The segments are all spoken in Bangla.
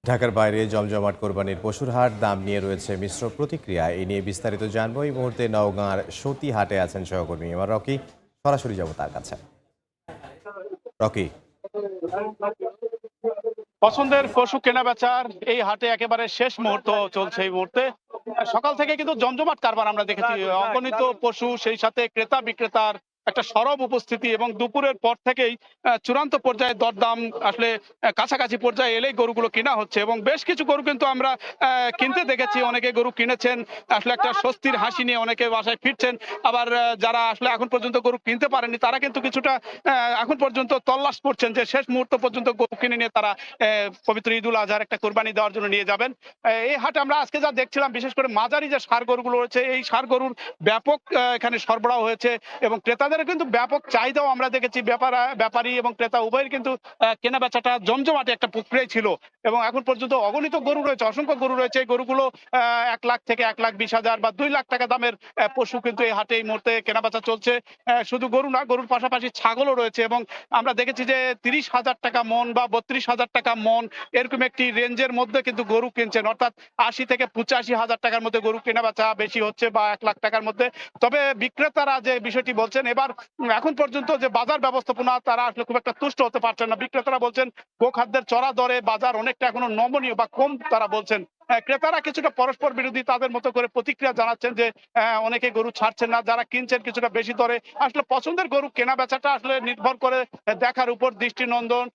ঢাকার বাইরে জমজমাট কোরবানির পশুর হাট দাম নিয়ে রয়েছে মিশ্র প্রতিক্রিয়া। এই নিয়ে বিস্তারিত জানবো। এই মুহূর্তে নওগাঁর সতী হাটে আছেন সহকর্মী আমার রকি। সরাসরি যাবো তার কাছে। রকি। পছন্দের পশু কেনা বেচার এই হাটে একেবারে শেষ মুহূর্ত চলছে এই মুহূর্তে। সকাল থেকে কিন্তু জমজমাট কারবার আমরা দেখেছি, অগণিত পশু, সেই সাথে ক্রেতা বিক্রেতার একটা সরব উপস্থিতি, এবং দুপুরের পর থেকেই চূড়ান্ত পর্যায়ে দরদাম আসলে কাছাকাছি পর্যায়ে এলেই গরুগুলো কেনা হচ্ছে, এবং বেশ কিছু গরু কিন্তু আমরা কিনতে দেখেছি। অনেকে গরু কিনেছেন, আসলে একটা স্বস্তির হাসি নিয়ে অনেকে বাসায় ফিরছেন। আবার যারা আসলে এখন পর্যন্ত গরু কিনতে পারেননি তারা কিন্তু কিছুটা এখন পর্যন্ত তল্লাশ করছেন যে শেষ মুহূর্ত পর্যন্ত গরু কিনে নিয়ে তারা পবিত্র ঈদুল আজহার একটা কোরবানি দেওয়ার জন্য নিয়ে যাবেন। এই হাটে আমরা আজকে যা দেখছিলাম, বিশেষ করে মাঝারি যে ষাঁড় গরুগুলো রয়েছে, এই ষাঁড় গরুর ব্যাপক এখানে সরবরাহ হয়েছে, এবং ক্রেতাদের কিন্তু ব্যাপক চাহিদাও আমরা দেখেছি। ব্যাপারী এবং ক্রেতা উভয়ের কিন্তু কেনা বেচাটা জমজমাটে একটা প্রক্রিয়ায় ছিল, এবং এখন পর্যন্ত অগণিত গরু রয়েছে, অসংখ্য গরু রয়েছে। এই গরুগুলো 1 লাখ থেকে 1,20,000 বা 2 লাখ টাকা দামের পশু কিন্তু এই হাটে এই মুহূর্তে কেনা বেচা চলছে। শুধু গরু না, গরুর পাশাপাশি ছাগলও রয়েছে, এবং আমরা দেখেছি যে 30,000 টাকা মন বা 32,000 টাকা মন এরকম একটি রেঞ্জের মধ্যে কিন্তু গরু কিনছেন, অর্থাৎ 80 থেকে 85,000 টাকার মধ্যে গরু কেনা বেচা বেশি হচ্ছে, বা 1 লাখ টাকার মধ্যে। তবে বিক্রেতারা যে বিষয়টি বলছেন, এবার এখন পর্যন্ত যে বাজার ব্যবস্থাপনা, তারা আসলে খুব একটা তুষ্ট হতে পারছেন না। বিক্রেতারা বলছেন গোখাদ্যের চড়া দরে বাজার অনেকটা এখনো নমনীয় বা কম তারা বলছেন। ক্রেতারা কিছুটা পরস্পর বিরোধী তাদের মতো করে প্রতিক্রিয়া জানাচ্ছেন যে অনেকে গরু ছাড়ছেন না, যারা কিনছেন কিছুটা বেশি দরে। আসলে পছন্দের গরু কেনা বেচাটা আসলে নির্ভর করে দেখার উপর, দৃষ্টিনন্দন,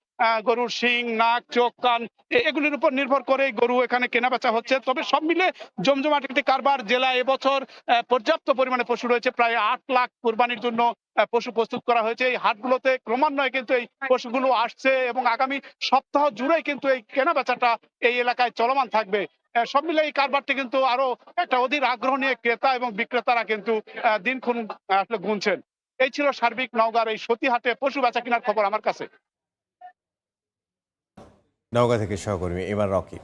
গরুর শিং, নাক, চোখ, কান এগুলির উপর নির্ভর করে গরু এখানে কেনা বেচা হচ্ছে। তবে সব মিলে জমজমাট একটি কারবার। জেলা এবছর পর্যাপ্ত পরিমাণে পশু রয়েছে, প্রায় 8 লাখ কোরবানির জন্য পশু প্রস্তুত করা হয়েছে। এই হাটগুলোতে ক্রমান্বয়ে কিন্তু এই পশুগুলো আসছে, এবং আগামী সপ্তাহ জুড়েই কিন্তু এই কেনা বেচাটা এই এলাকায় চলমান থাকবে। সব মিলে এই কারবারটি কিন্তু আরো একটা অধীর আগ্রহ নিয়ে ক্রেতা এবং বিক্রেতারা কিন্তু দিনক্ষণ আসলে গুনছেন। এই ছিল সার্বিক নওগাঁর এই সতী হাটে পশু বেচা কেনার খবর আমার কাছে। নওগাঁ থেকে সহকর্মী এবার রকি।